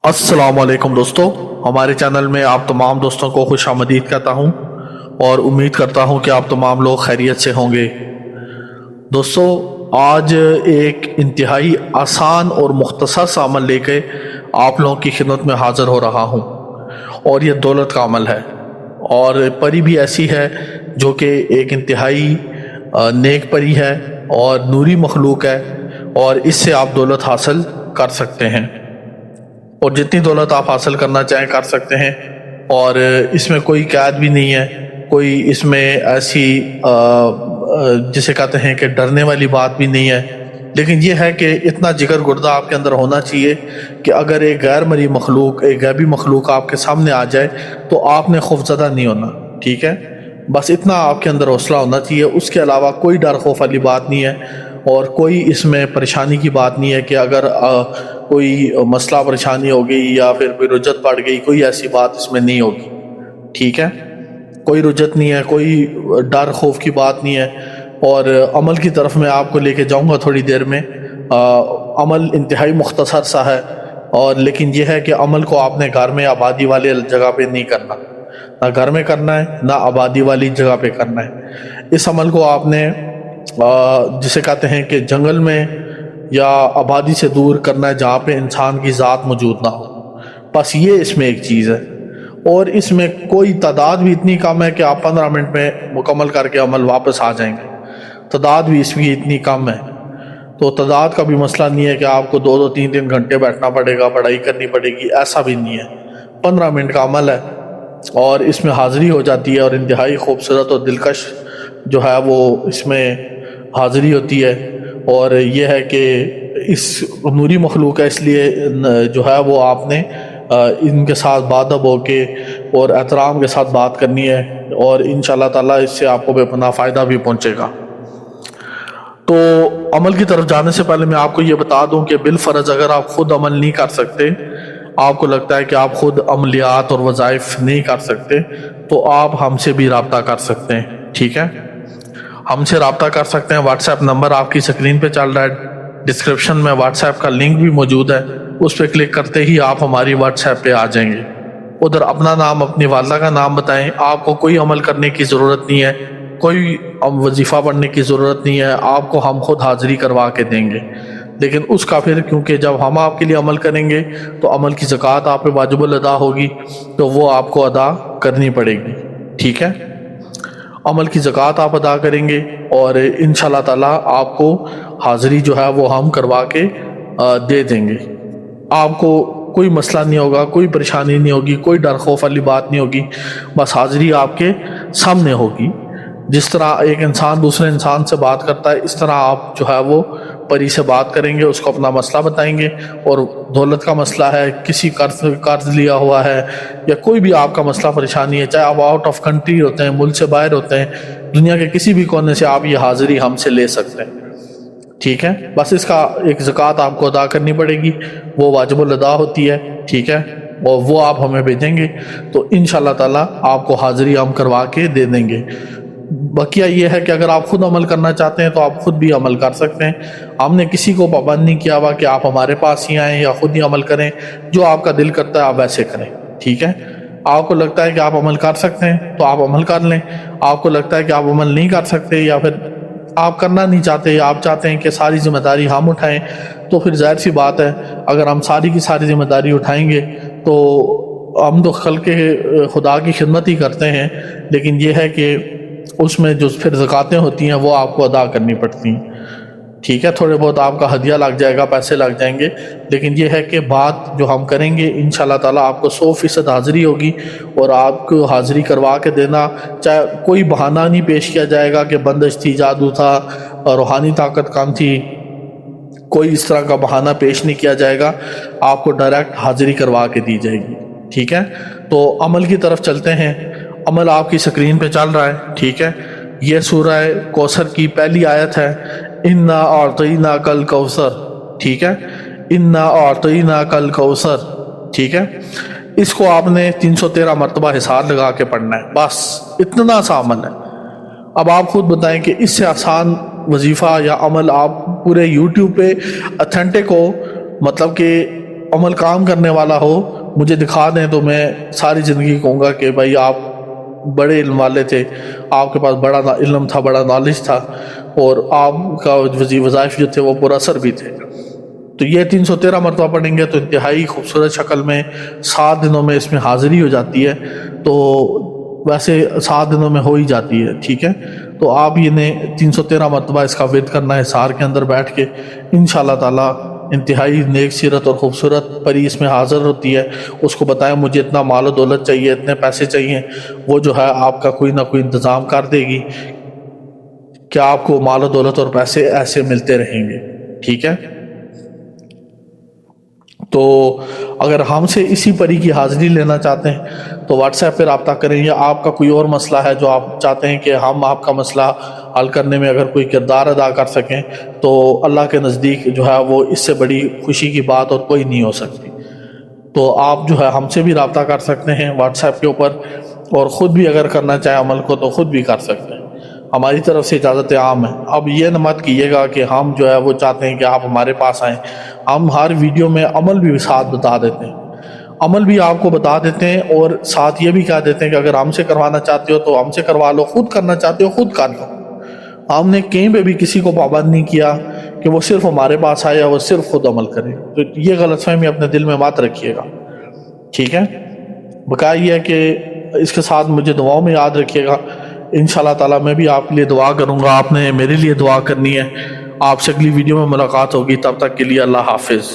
السلام علیکم دوستو، ہمارے چینل میں آپ تمام دوستوں کو خوش آمدید کہتا ہوں اور امید کرتا ہوں کہ آپ تمام لوگ خیریت سے ہوں گے۔ دوستو، آج ایک انتہائی آسان اور مختصر سا عمل لے کے آپ لوگوں کی خدمت میں حاضر ہو رہا ہوں، اور یہ دولت کا عمل ہے، اور پری بھی ایسی ہے جو کہ ایک انتہائی نیک پری ہے اور نوری مخلوق ہے، اور اس سے آپ دولت حاصل کر سکتے ہیں، اور جتنی دولت آپ حاصل کرنا چاہیں کر سکتے ہیں، اور اس میں کوئی قید بھی نہیں ہے، کوئی اس میں ایسی جسے کہتے ہیں کہ ڈرنے والی بات بھی نہیں ہے۔ لیکن یہ ہے کہ اتنا جگر گردہ آپ کے اندر ہونا چاہیے کہ اگر ایک غیر مرئی مخلوق، ایک غیبی مخلوق آپ کے سامنے آ جائے تو آپ نے خوف زدہ نہیں ہونا، ٹھیک ہے؟ بس اتنا آپ کے اندر حوصلہ ہونا چاہیے، اس کے علاوہ کوئی ڈر خوف والی بات نہیں ہے، اور کوئی اس میں پریشانی کی بات نہیں ہے کہ اگر کوئی مسئلہ پریشانی ہو گئی یا پھر کوئی رجت بڑھ گئی، کوئی ایسی بات اس میں نہیں ہوگی، ٹھیک ہے؟ کوئی رجت نہیں ہے، کوئی ڈر خوف کی بات نہیں ہے۔ اور عمل کی طرف میں آپ کو لے کے جاؤں گا تھوڑی دیر میں۔ عمل انتہائی مختصر سا ہے، اور لیکن یہ ہے کہ عمل کو آپ نے گھر میں آبادی والے جگہ پہ نہیں کرنا، نہ گھر میں کرنا ہے نہ آبادی والی جگہ پہ کرنا ہے۔ اس عمل کو آپ نے جسے کہتے ہیں کہ جنگل میں یا آبادی سے دور کرنا ہے، جہاں پہ انسان کی ذات موجود نہ ہو، بس یہ اس میں ایک چیز ہے۔ اور اس میں کوئی تعداد بھی اتنی کم ہے کہ آپ 15 منٹ میں مکمل کر کے عمل واپس آ جائیں گے، تعداد بھی اس کی اتنی کم ہے، تو تعداد کا بھی مسئلہ نہیں ہے کہ آپ کو 2-3 گھنٹے بیٹھنا پڑے گا، پڑھائی کرنی پڑے گی، ایسا بھی نہیں ہے۔ 15 منٹ کا عمل ہے، اور اس میں حاضری ہو جاتی ہے، اور انتہائی خوبصورت اور دلکش جو ہے وہ اس میں حاضری ہوتی ہے۔ اور یہ ہے کہ اس نوری مخلوق ہے، اس لیے جو ہے وہ آپ نے ان کے ساتھ بادب ہو کے اور احترام کے ساتھ بات کرنی ہے، اور انشاءاللہ تعالیٰ اس سے آپ کو بے پناہ فائدہ بھی پہنچے گا۔ تو عمل کی طرف جانے سے پہلے میں آپ کو یہ بتا دوں کہ بالفرض اگر آپ خود عمل نہیں کر سکتے، آپ کو لگتا ہے کہ آپ خود عملیات اور وظائف نہیں کر سکتے، تو آپ ہم سے بھی رابطہ کر سکتے ہیں، ٹھیک ہے؟ ہم سے رابطہ کر سکتے ہیں۔ واٹس ایپ نمبر آپ کی سکرین پہ چل رہا ہے، ڈسکرپشن میں واٹس ایپ کا لنک بھی موجود ہے، اس پہ کلک کرتے ہی آپ ہماری واٹس ایپ پہ آ جائیں گے۔ ادھر اپنا نام، اپنی والدہ کا نام بتائیں، آپ کو کوئی عمل کرنے کی ضرورت نہیں ہے، کوئی وظیفہ پڑھنے کی ضرورت نہیں ہے، آپ کو ہم خود حاضری کروا کے دیں گے۔ لیکن اس کا پھر کیونکہ جب ہم آپ کے لیے عمل کریں گے تو عمل کی زکوٰۃ آپ پہ واجب الادا ہوگی، تو وہ آپ کو ادا کرنی پڑے گی، ٹھیک ہے؟ عمل کی زکوٰۃ آپ ادا کریں گے، اور انشاءاللہ تعالیٰ آپ کو حاضری جو ہے وہ ہم کروا کے دے دیں گے۔ آپ کو کوئی مسئلہ نہیں ہوگا، کوئی پریشانی نہیں ہوگی، کوئی ڈر خوف والی بات نہیں ہوگی، بس حاضری آپ کے سامنے ہوگی۔ جس طرح ایک انسان دوسرے انسان سے بات کرتا ہے، اس طرح آپ جو ہے وہ پری سے بات کریں گے، اس کو اپنا مسئلہ بتائیں گے، اور دولت کا مسئلہ ہے، کسی قرض لیا ہوا ہے، یا کوئی بھی آپ کا مسئلہ پریشانی ہے، چاہے آپ آؤٹ آف کنٹری ہوتے ہیں، ملک سے باہر ہوتے ہیں، دنیا کے کسی بھی کونے سے آپ یہ حاضری ہم سے لے سکتے ہیں، ٹھیک ہے؟ بس اس کا ایک زکوٰۃ آپ کو ادا کرنی پڑے گی، وہ واجب الادا ہوتی ہے، ٹھیک ہے؟ اور وہ آپ ہمیں بھیجیں گے تو انشاءاللہ تعالیٰ آپ کو حاضری ہم کروا کے دے دیں گے۔ بقیہ یہ ہے کہ اگر آپ خود عمل کرنا چاہتے ہیں تو آپ خود بھی عمل کر سکتے ہیں، ہم نے کسی کو پابند نہیں کیا ہوا کہ آپ ہمارے پاس ہی آئیں یا خود ہی عمل کریں، جو آپ کا دل کرتا ہے آپ ویسے کریں، ٹھیک ہے؟ آپ کو لگتا ہے کہ آپ عمل کر سکتے ہیں تو آپ عمل کر لیں، آپ کو لگتا ہے کہ آپ عمل نہیں کر سکتے یا پھر آپ کرنا نہیں چاہتے، یا آپ چاہتے ہیں کہ ساری ذمہ داری ہم اٹھائیں، تو پھر ظاہر سی بات ہے اگر ہم ساری کی ساری ذمہ داری اٹھائیں گے تو ہم تو خلق خدا کی خدمت ہی کرتے ہیں، لیکن یہ ہے کہ اس میں جو پھر زکوٰۃیں ہوتی ہیں وہ آپ کو ادا کرنی پڑتی ہیں، ٹھیک ہے؟ تھوڑے بہت آپ کا ہدیہ لگ جائے گا، پیسے لگ جائیں گے، لیکن یہ ہے کہ بات جو ہم کریں گے انشاءاللہ تعالیٰ آپ کو 100% حاضری ہوگی، اور آپ کو حاضری کروا کے دینا، چاہے کوئی بہانہ نہیں پیش کیا جائے گا کہ بندش تھی، جادو تھا، روحانی طاقت کم تھی، کوئی اس طرح کا بہانہ پیش نہیں کیا جائے گا، آپ کو ڈائریکٹ حاضری کروا کے دی جائے گی، ٹھیک ہے؟ تو عمل کی طرف چلتے ہیں۔ عمل آپ کی سکرین پہ چل رہا ہے، ٹھیک ہے؟ یہ سورہ کوثر کی پہلی آیت ہے، اِنَّا أَعْطَيْنَاكَ الْكَوْثَرَ، ٹھیک ہے؟ اِنَّا أَعْطَيْنَاكَ الْكَوْثَرَ، ٹھیک ہے؟ اس کو آپ نے 313 مرتبہ حصار لگا کے پڑھنا ہے، بس اتنا سا عمل ہے۔ اب آپ خود بتائیں کہ اس سے آسان وظیفہ یا عمل آپ پورے یوٹیوب پہ اتھینٹک ہو، مطلب کہ عمل کام کرنے والا ہو مجھے دکھا دیں تو میں ساری زندگی کہوں گا کہ بھائی آپ بڑے علم والے تھے، آپ کے پاس بڑا علم تھا، بڑا نالج تھا، اور آپ کا وظائف جو تھے وہ پر اثر بھی تھے۔ تو یہ 313 مرتبہ پڑھیں گے تو انتہائی خوبصورت شکل میں 7 دنوں میں اس میں حاضری ہو جاتی ہے۔ تو ویسے 7 دنوں میں ہو ہی جاتی ہے، ٹھیک ہے۔ تو آپ یہ 313 مرتبہ اس کا ورد کرنا ہے حصار کے اندر بیٹھ کے، انشاءاللہ تعالی انتہائی نیک سیرت اور خوبصورت پری اس میں حاضر ہوتی ہے۔ اس کو بتائیں مجھے اتنا مال و دولت چاہیے، اتنے پیسے چاہیے، وہ جو ہے آپ کا کوئی نہ کوئی انتظام کر دے گی کہ آپ کو مال و دولت اور پیسے ایسے ملتے رہیں گے، ٹھیک ہے۔ تو اگر ہم سے اسی پری کی حاضری لینا چاہتے ہیں تو واٹس ایپ پہ رابطہ کریں، یا آپ کا کوئی اور مسئلہ ہے جو آپ چاہتے ہیں کہ ہم آپ کا مسئلہ حل کرنے میں اگر کوئی کردار ادا کر سکیں تو اللہ کے نزدیک جو ہے وہ اس سے بڑی خوشی کی بات اور کوئی نہیں ہو سکتی۔ تو آپ جو ہے ہم سے بھی رابطہ کر سکتے ہیں واٹس ایپ کے اوپر، اور خود بھی اگر کرنا چاہیں عمل کو تو خود بھی کر سکتے ہیں، ہماری طرف سے اجازت عام ہے۔ اب یہ نہ مت کیجیے گا کہ ہم جو ہے وہ چاہتے ہیں کہ آپ ہمارے پاس آئیں، ہم ہر ویڈیو میں عمل بھی ساتھ بتا دیتے ہیں، عمل بھی آپ کو بتا دیتے ہیں، اور ساتھ یہ بھی کہہ دیتے ہیں کہ اگر ہم سے کروانا چاہتے ہو تو ہم سے کروا لو، خود کرنا چاہتے ہو خود کر لو۔ ہم نے کہیں پہ بھی کسی کو پابند نہیں کیا کہ وہ صرف ہمارے پاس آئے یا وہ صرف خود عمل کرے، تو یہ غلط فہمی اپنے دل میں مت رکھیے گا، ٹھیک ہے۔ بقا یہ ہے کہ اس کے ساتھ مجھے دعاؤں میں یاد رکھیے گا، انشاءاللہ تعالی میں بھی آپ کے لیے دعا کروں گا، آپ نے میرے لیے دعا کرنی ہے۔ آپ سے اگلی ویڈیو میں ملاقات ہوگی، تب تک کے لیے اللہ حافظ۔